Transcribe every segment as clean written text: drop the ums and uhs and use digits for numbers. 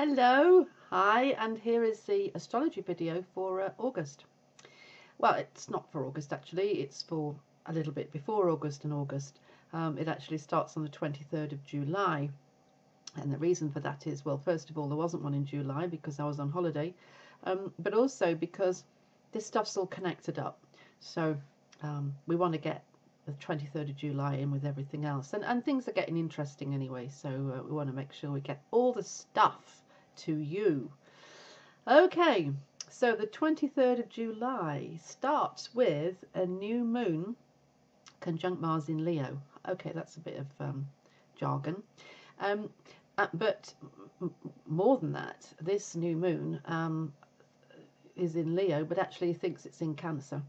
Hello, hi, and here is the astrology video for August. Well, it's not for August actually, it's for a little bit before August and August. It actually starts on the 23rd of July, and the reason for that is, well, first of all, there wasn't one in July because I was on holiday, but also because this stuff's all connected up. So we want to get the 23rd of July in with everything else, and things are getting interesting anyway, so we want to make sure we get all the stuff to you. Okay, so the 23rd of July starts with a new moon conjunct Mars in Leo. Okay, that's a bit of jargon, but more than that, this new moon is in Leo, but actually thinks it's in Cancer.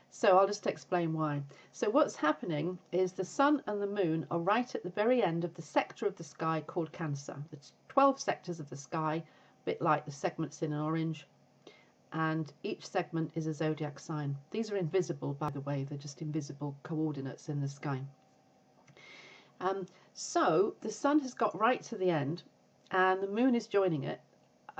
So I'll just explain why. So what's happening is the sun and the moon are right at the very end of the sector of the sky called Cancer. There's 12 sectors of the sky, a bit like the segments in orange, and each segment is a zodiac sign. These are invisible, by the way, they're just invisible coordinates in the sky. So the sun has got right to the end, and the moon is joining it,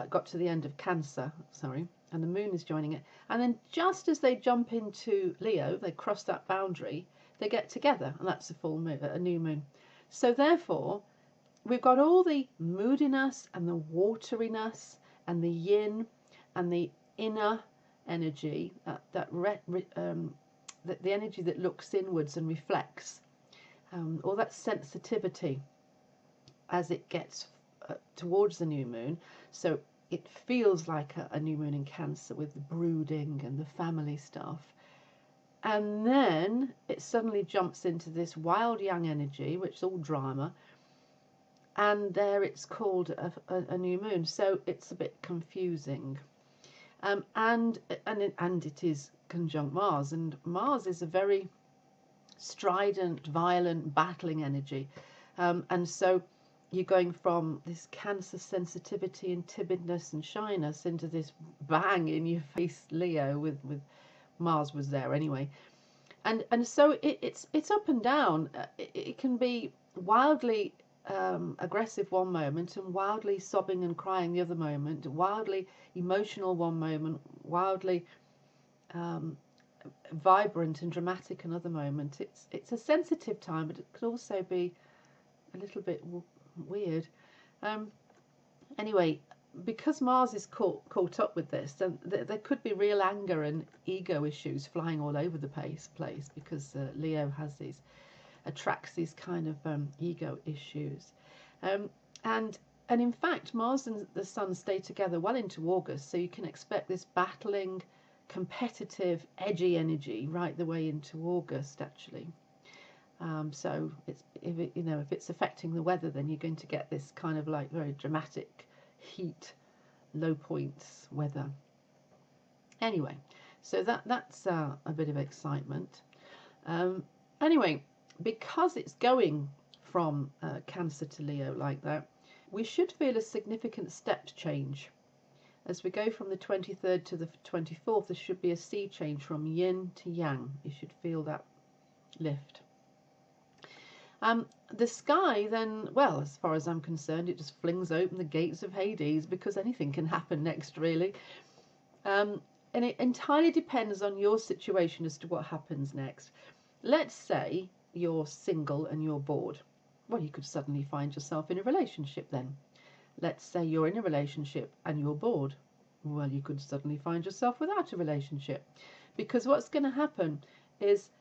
got to the end of Cancer, sorry, and the moon is joining it, and then just as they jump into Leo, they cross that boundary, they get together, and that's a full moon, a new moon. So therefore we've got all the moodiness and the wateriness and the yin and the inner energy, the energy that looks inwards and reflects, all that sensitivity as it gets towards the new moon. So it feels like a new moon in Cancer with the brooding and the family stuff. And then it suddenly jumps into this wild young energy, which is all drama. And there it's called a new moon. So it's a bit confusing. And it is conjunct Mars. And Mars is a very strident, violent, battling energy. And so you're going from this Cancer sensitivity and timidness and shyness into this bang in your face Leo with Mars was there anyway, and so it's up and down. It can be wildly aggressive one moment and wildly sobbing and crying the other moment, wildly emotional one moment, wildly vibrant and dramatic another moment. It's a sensitive time, but it can also be a little bit weird. Anyway, because Mars is caught up with this, then there could be real anger and ego issues flying all over the place because Leo attracts these kind of ego issues, and in fact Mars and the Sun stay together well into August, so you can expect this battling, competitive, edgy energy right the way into August actually. So if it's affecting the weather, then you're going to get this kind of like very dramatic heat, low points weather. Anyway, so that's a bit of excitement. Anyway, because it's going from Cancer to Leo like that, we should feel a significant step change. As we go from the 23rd to the 24th, there should be a sea change from yin to yang. You should feel that lift. The sky then, well, as far as I'm concerned, it just flings open the gates of Hades, because anything can happen next, really. And it entirely depends on your situation as to what happens next. Let's say you're single and you're bored. Well, you could suddenly find yourself in a relationship then. Let's say you're in a relationship and you're bored. Well, you could suddenly find yourself without a relationship. Because what's going to happen is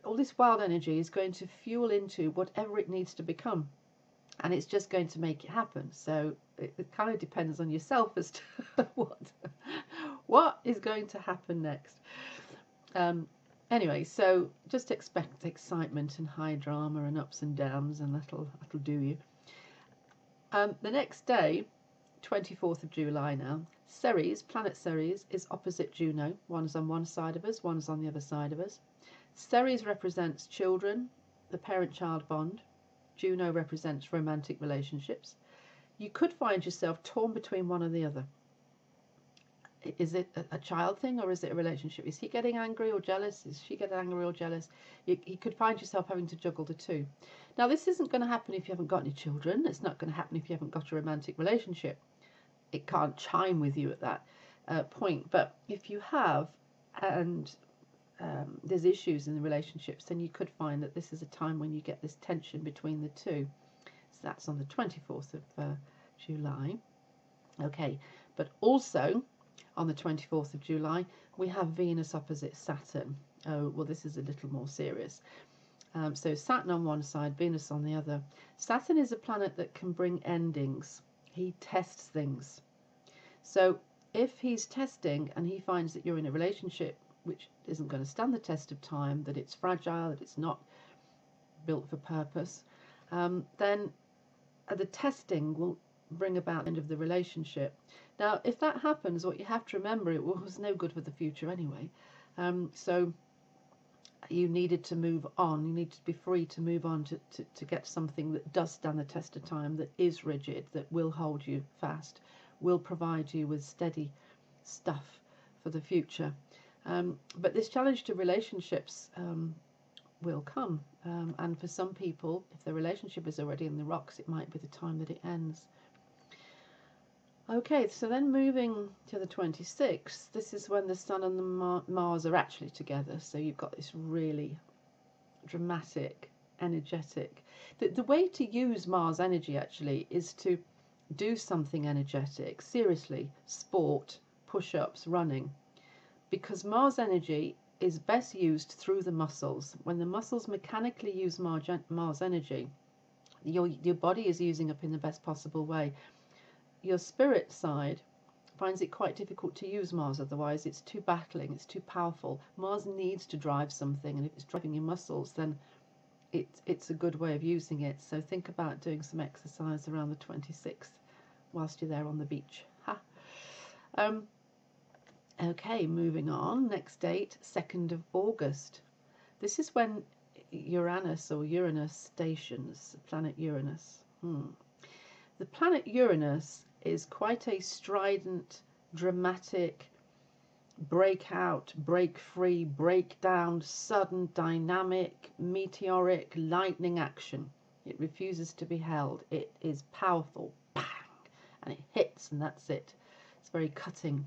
all this wild energy is going to fuel into whatever it needs to become, and it's just going to make it happen. So it kind of depends on yourself as to what is going to happen next. Anyway, so just expect excitement and high drama and ups and downs, and that'll do you. The next day, 24th of July now, Ceres, planet Ceres, is opposite Juno. One's on one side of us, one's on the other side of us. Ceres represents children, the parent-child bond. Juno represents romantic relationships. You could find yourself torn between one or the other. Is it a child thing, or is it a relationship? Is he getting angry or jealous? Is she getting angry or jealous? You could find yourself having to juggle the two. Now, this isn't going to happen if you haven't got any children. It's not going to happen if you haven't got a romantic relationship. It can't chime with you at that point. But if you have, and there's issues in the relationships, then you could find that this is a time when you get this tension between the two. So that's on the 24th of July. Okay, but also on the 24th of July, we have Venus opposite Saturn. Oh, well, this is a little more serious. So Saturn on one side, Venus on the other. Saturn is a planet that can bring endings. He tests things. So if he's testing and he finds that you're in a relationship which isn't going to stand the test of time, that it's fragile, that it's not built for purpose, then the testing will bring about the end of the relationship. Now, if that happens, what you have to remember, it was no good for the future anyway. So you needed to move on. You need to be free to move on to get something that does stand the test of time, that is rigid, that will hold you fast, will provide you with steady stuff for the future. But this challenge to relationships will come. And for some people, if the relationship is already in the rocks, it might be the time that it ends. Okay, so then moving to the 26th, this is when the Sun and the Mars are actually together. So you've got this really dramatic, energetic. The way to use Mars energy actually is to do something energetic, seriously, sport, push-ups, running. Because Mars energy is best used through the muscles. When the muscles mechanically use Mars energy, your body is using up in the best possible way. Your spirit side finds it quite difficult to use Mars, otherwise it's too battling, it's too powerful. Mars needs to drive something, and if it's driving your muscles, then it's a good way of using it. So think about doing some exercise around the 26th whilst you're there on the beach. Ha. Okay, moving on. Next date, 2nd of August. This is when Uranus stations, planet Uranus. The planet Uranus is quite a strident, dramatic, breakout, break free, breakdown, sudden, dynamic, meteoric, lightning action. It refuses to be held. It is powerful, bang, and it hits, and that's it. It's very cutting.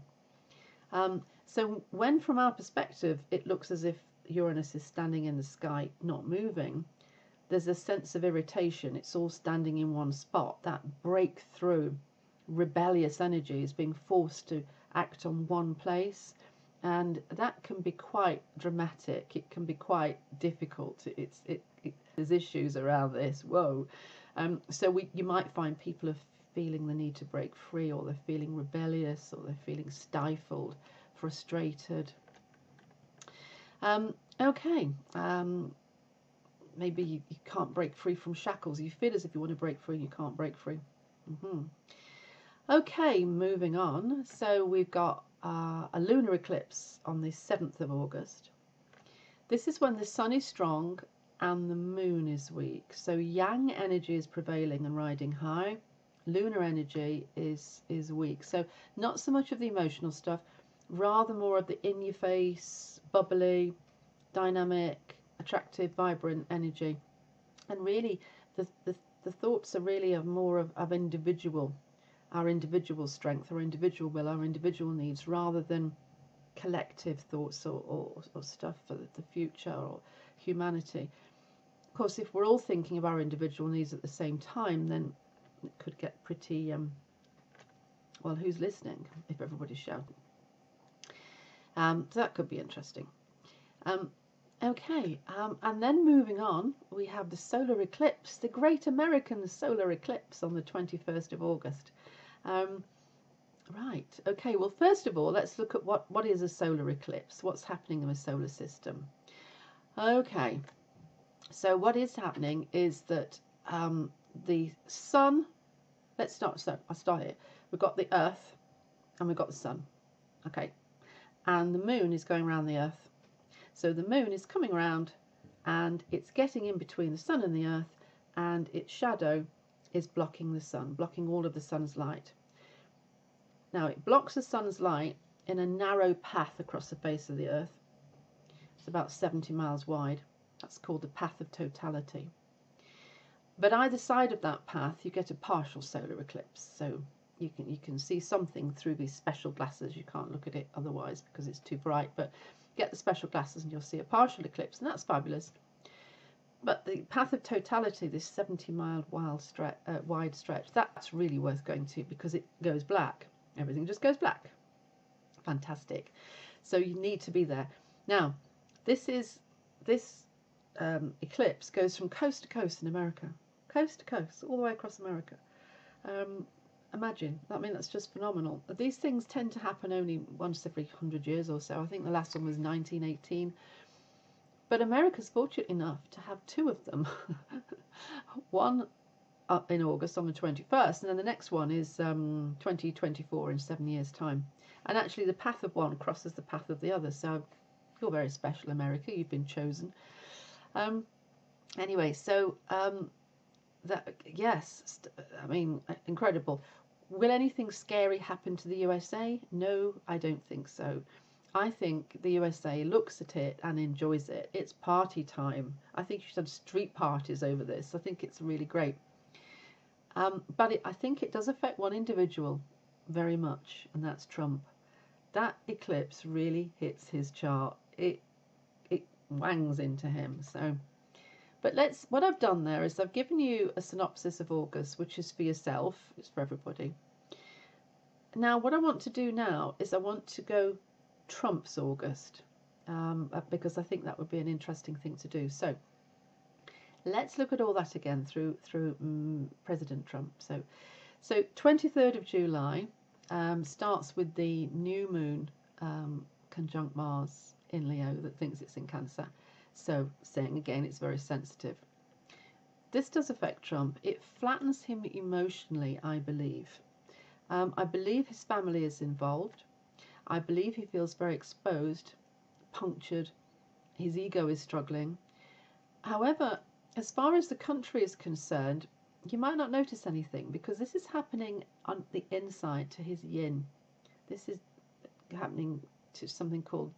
So when, from our perspective, it looks as if Uranus is standing in the sky, not moving, there's a sense of irritation. It's all standing in one spot. That breakthrough, rebellious energy is being forced to act on one place, and that can be quite dramatic. It can be quite difficult. There's issues around this. Whoa. So you might find people are feeling the need to break free, or they're feeling rebellious, or they're feeling stifled, frustrated. Okay. Maybe you can't break free from shackles. You feel as if you want to break free, you can't break free. Okay, moving on. So we've got a lunar eclipse on the 7th of August. This is when the Sun is strong and the Moon is weak. So Yang energy is prevailing and riding high. Lunar energy is weak. So not so much of the emotional stuff, rather more of the in-your-face, bubbly, dynamic, attractive, vibrant energy. And really the thoughts are really of more of our individual strength, our individual will, our individual needs, rather than collective thoughts or stuff for the future or humanity. Of course, if we're all thinking of our individual needs at the same time, then it could get pretty well, who's listening if everybody's shouting? So that could be interesting. Okay, and then moving on, we have the solar eclipse, the Great American Solar Eclipse on the 21st of August. Right, okay, well, first of all, let's look at what is a solar eclipse, what's happening in the solar system. Okay, so what is happening is that the Sun, I'll start here. We've got the Earth and we've got the Sun, okay, and the Moon is going around the Earth. So the Moon is coming around and it's getting in between the Sun and the Earth, and its shadow is blocking the Sun, blocking all of the Sun's light. Now it blocks the Sun's light in a narrow path across the face of the Earth. It's about 70 miles wide. That's called the path of totality. But either side of that path, you get a partial solar eclipse. So you can see something through these special glasses. You can't look at it otherwise because it's too bright. But get the special glasses and you'll see a partial eclipse, and that's fabulous. But the path of totality, this 70-mile wide stretch, that's really worth going to because it goes black. Everything just goes black. Fantastic. So you need to be there. Now, this eclipse goes from coast to coast in America. Coast to coast, all the way across America. Imagine, I mean, that's just phenomenal. These things tend to happen only once every 100 years or so. I think the last one was 1918. But America's fortunate enough to have two of them. One in August on the 21st, and then the next one is 2024 in 7 years' time. And actually the path of one crosses the path of the other. So you're very special, America. You've been chosen. Anyway, so yes, I mean, incredible. Will anything scary happen to the USA? No, I don't think so. I think the USA looks at it and enjoys it. It's party time. I think you should have street parties over this. I think it's really great. But I think it does affect one individual very much, and that's Trump. That eclipse really hits his chart. It wangs into him. So, but what I've done there is I've given you a synopsis of August, which is for yourself. It's for everybody. Now, what I want to do now is I want to go Trump's August, because I think that would be an interesting thing to do. So let's look at all that again through President Trump. So 23rd of July starts with the new moon conjunct Mars in Leo that thinks it's in Cancer. So saying again, it's very sensitive. This does affect Trump. It flattens him emotionally, I believe. I believe his family is involved. I believe he feels very exposed, punctured. His ego is struggling. However, as far as the country is concerned, you might not notice anything because this is happening on the inside to his yin. This is happening to something called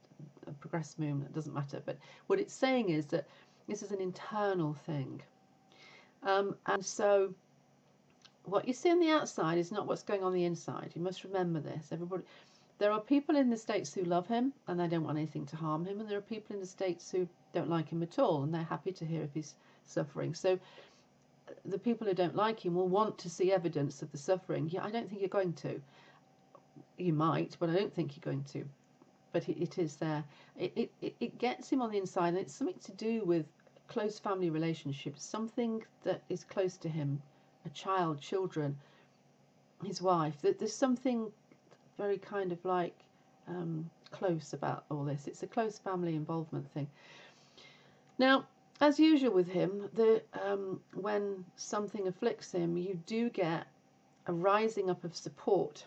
a progressed moon. It doesn't matter. But what it's saying is that this is an internal thing. And so what you see on the outside is not what's going on the inside. You must remember this. There are people in the States who love him and they don't want anything to harm him, and there are people in the States who don't like him at all and they're happy to hear if he's suffering. So the people who don't like him will want to see evidence of the suffering. Yeah, I don't think you're going to. You might, but I don't think you're going to. But it is there. It gets him on the inside, and it's something to do with close family relationships, something that is close to him, a child, children, his wife. There's something very kind of like close about all this. It's a close family involvement thing. Now, as usual with him, when something afflicts him, you do get a rising up of support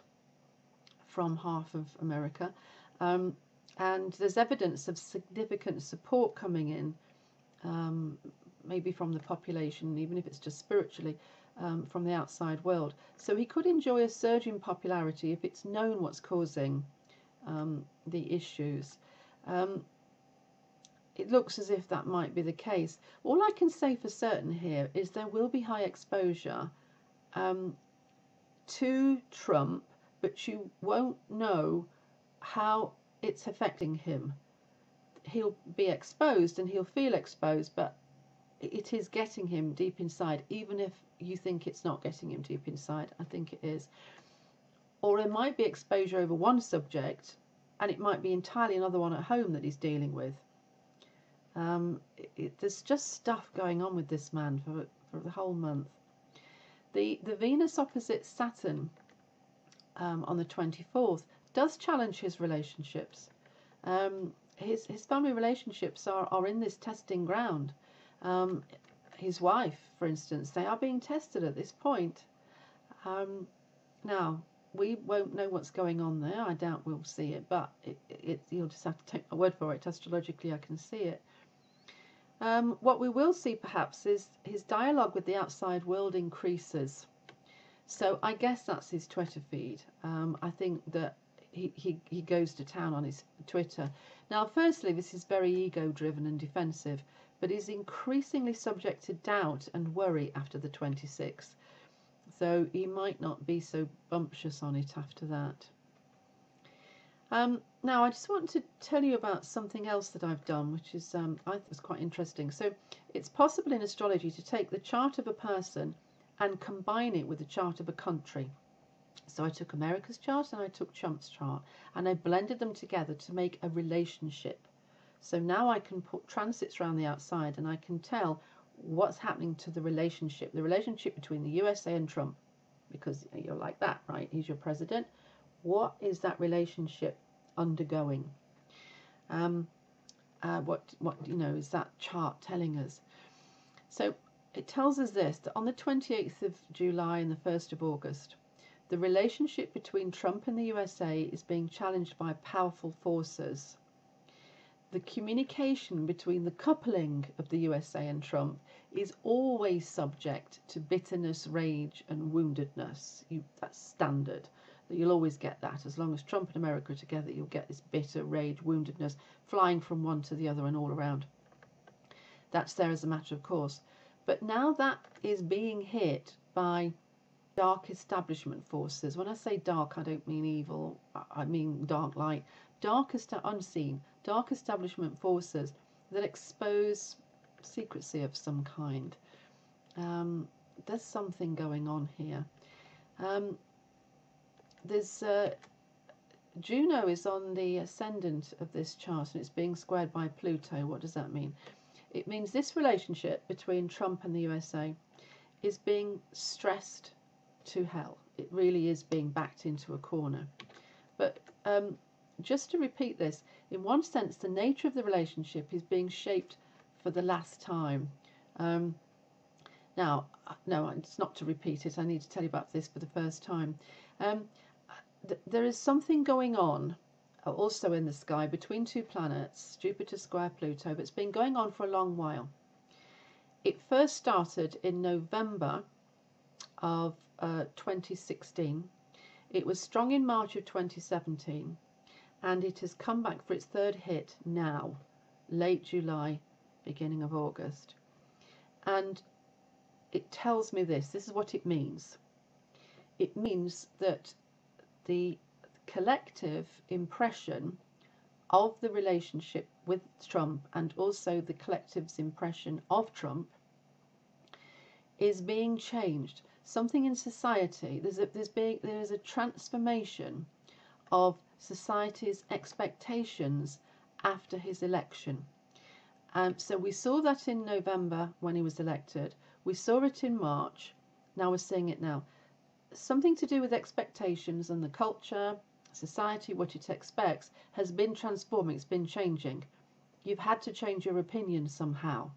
from half of America, and there's evidence of significant support coming in, maybe from the population, even if it's just spiritually, from the outside world. So he could enjoy a surge in popularity if it's known what's causing the issues. It looks as if that might be the case. All I can say for certain here is there will be high exposure to Trump, but you won't know how it's affecting him. He'll be exposed and he'll feel exposed, but it is getting him deep inside, even if you think it's not getting him deep inside. I think it is. Or it might be exposure over one subject, and it might be entirely another one at home that he's dealing with. There's just stuff going on with this man for the whole month. The Venus opposite Saturn on the 24th does challenge his relationships. His family relationships are in this testing ground. His wife, for instance, they are being tested at this point. Now, we won't know what's going on there. I doubt we'll see it, but you'll just have to take my word for it. Astrologically, I can see it. What we will see, perhaps, is his dialogue with the outside world increases. So I guess that's his Twitter feed. I think that he goes to town on his Twitter. Now, firstly, this is very ego-driven and defensive, but is increasingly subject to doubt and worry after the 26th. So he might not be so bumptious on it after that. Now, I just want to tell you about something else that I've done, which is I thought was quite interesting. So it's possible in astrology to take the chart of a person and combine it with the chart of a country. So I took America's chart and I took Trump's chart, and I blended them together to make a relationship. So now I can put transits around the outside and I can tell what's happening to the relationship between the USA and Trump, because you're like that, right? He's your president. What is that relationship undergoing? What is that chart telling us? So it tells us this, that on the 28th of July and the 1st of August, the relationship between Trump and the USA is being challenged by powerful forces. The communication between the coupling of the USA and Trump is always subject to bitterness, rage, and woundedness. That's standard. You'll always get that. As long as Trump and America are together, you'll get this bitter rage, woundedness, flying from one to the other and all around. That's there as a matter of course. But now that is being hit by dark establishment forces. When I say dark, I don't mean evil. I mean dark light. Unseen, dark establishment forces that expose secrecy of some kind. There's something going on here. Juno is on the ascendant of this chart and it's being squared by Pluto. What does that mean? It means this relationship between Trump and the USA is being stressed to hell. It really is being backed into a corner. But just to repeat this, in one sense, the nature of the relationship is being shaped for the last time. Now, no, it's not to repeat it. I need to tell you about this for the first time. There is something going on also in the sky between two planets, Jupiter square Pluto, but it's been going on for a long while. It first started in November of 2016. It was strong in March of 2017, and it has come back for its third hit now, late July, beginning of August. And it tells me this is what it means. It means that the collective impression of the relationship with Trump and also the collective's impression of Trump is being changed. Something in society, there is a transformation of society's expectations after his election. So we saw that in November when he was elected. We saw it in March. Now we're seeing it now. Something to do with expectations and the culture, society, what it expects, has been transforming. It's been changing. You've had to change your opinion somehow.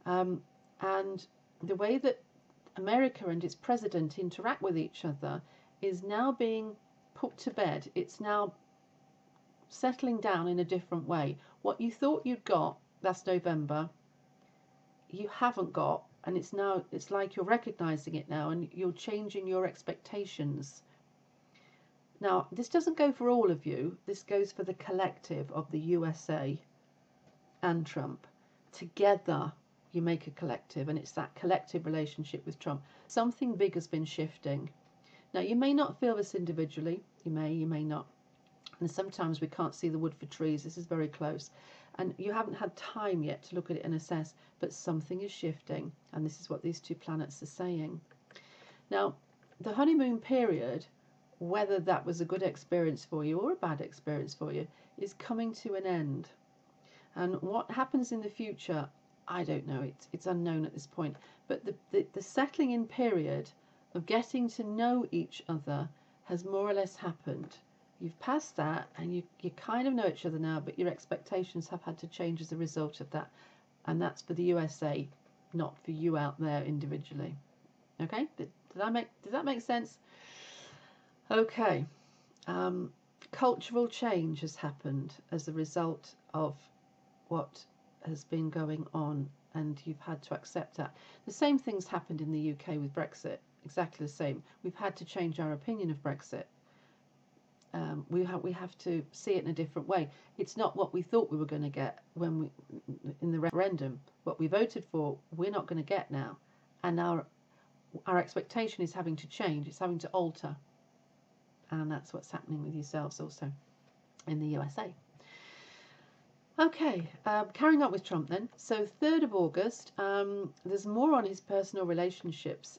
And the way that America and its president interact with each other is now being put to bed. It's now settling down in a different way. What you thought you'd got last November, you haven't got, and it's like you're recognizing it now and you're changing your expectations. Now, this doesn't go for all of you. This goes for the collective of the USA and Trump. Together, you make a collective, and it's that collective relationship with Trump. Something big has been shifting. Now, you may not feel this individually. You may not. And sometimes we can't see the wood for trees. This is very close. And you haven't had time yet to look at it and assess, but something is shifting. And this is what these two planets are saying. Now, the honeymoon period, whether that was a good experience for you or a bad experience for you, is coming to an end. And what happens in the future, I don't know. It's unknown at this point. But the settling in period of getting to know each other has more or less happened. You've passed that and you kind of know each other now, but your expectations have had to change as a result of that. And that's for the USA, not for you out there individually. Okay? Does that make sense? Okay. Cultural change has happened as a result of what has been going on, and you've had to accept that. The same things happened in the UK with Brexit. Exactly the same. We've had to change our opinion of Brexit. We have to see it in a different way. It's not what we thought we were going to get when we in the referendum. What we voted for, we're not going to get now, and our expectation is having to change. It's having to alter, and that's what's happening with yourselves also in the USA. Okay, carrying on with Trump then. So 3rd of August, there's more on his personal relationships.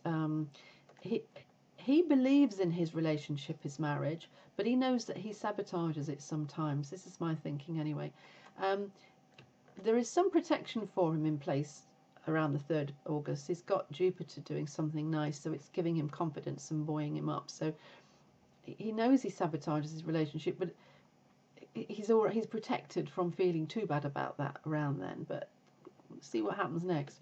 He believes in his relationship, his marriage, but he knows that he sabotages it sometimes. This is my thinking anyway. There is some protection for him in place around the 3rd of August. He's got Jupiter doing something nice, so it's giving him confidence and buoying him up. So he knows he sabotages his relationship, but he's protected from feeling too bad about that around then. But we'll see what happens next.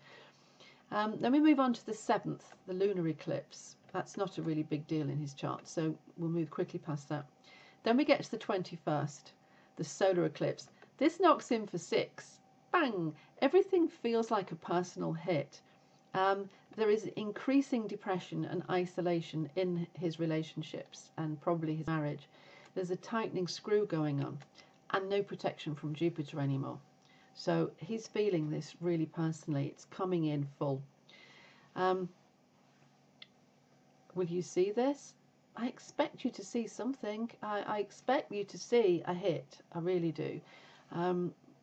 Then we move on to the 7th, the lunar eclipse. That's not a really big deal in his chart, so we'll move quickly past that. Then we get to the 21st, the solar eclipse. This knocks in for 6. Bang! Everything feels like a personal hit. There is increasing depression and isolation in his relationships and probably his marriage. There's a tightening screw going on and no protection from Jupiter anymore. So he's feeling this really personally. It's coming in full. Will you see this? I expect you to see something. I expect you to see a hit. I really do.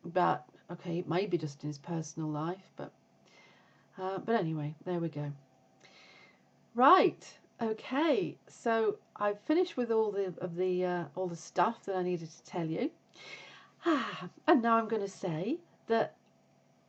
But okay, maybe just in his personal life. But anyway, there we go. Right. Okay. So I've finished with all the stuff that I needed to tell you. And now I'm going to say that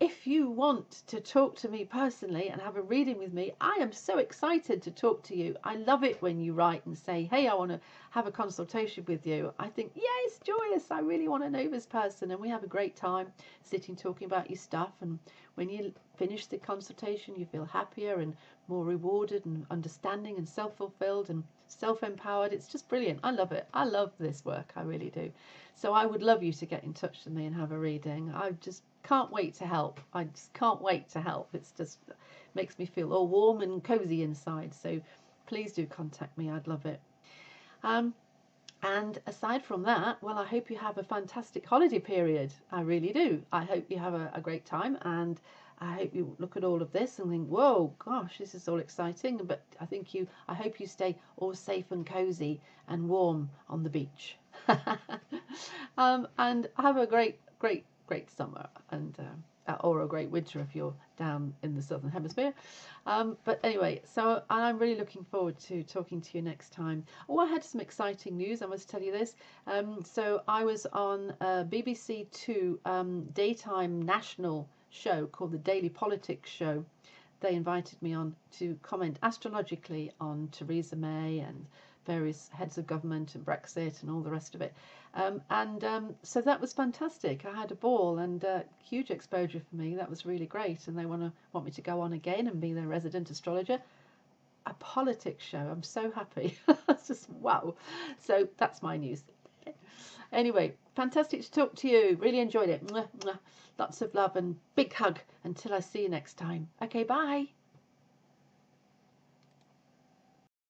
if you want to talk to me personally and have a reading with me, I am so excited to talk to you. I love it when you write and say, hey, I want to have a consultation with you. I think, yes, joyous. I really want to know this person. And we have a great time sitting talking about your stuff. And when you finish the consultation, you feel happier and more rewarded and understanding and self-fulfilled and self-empowered. It's just brilliant. I love it. I love this work. I really do. So I would love you to get in touch with me and have a reading. I just can't wait to help. I just can't wait to help. It's just makes me feel all warm and cozy inside. So please do contact me. I'd love it. And aside from that, well, I hope you have a fantastic holiday period. I really do. I hope you have a great time, and I hope you look at all of this and think, whoa, gosh, this is all exciting. But I hope you stay all safe and cozy and warm on the beach. And have a great summer, and or a great winter if you're down in the southern hemisphere. But anyway, so I'm really looking forward to talking to you next time. Oh, I had some exciting news. I must tell you this. So I was on a BBC Two daytime national show called the Daily Politics Show. They invited me on to comment astrologically on Theresa May and various heads of government and Brexit and all the rest of it. So that was fantastic. I had a ball and huge exposure for me. That was really great. And they want me to go on again and be their resident astrologer. A politics show. I'm so happy. It's just wow. So that's my news. Anyway, fantastic to talk to you. Really enjoyed it. Mwah, mwah. Lots of love and big hug until I see you next time. Okay, bye.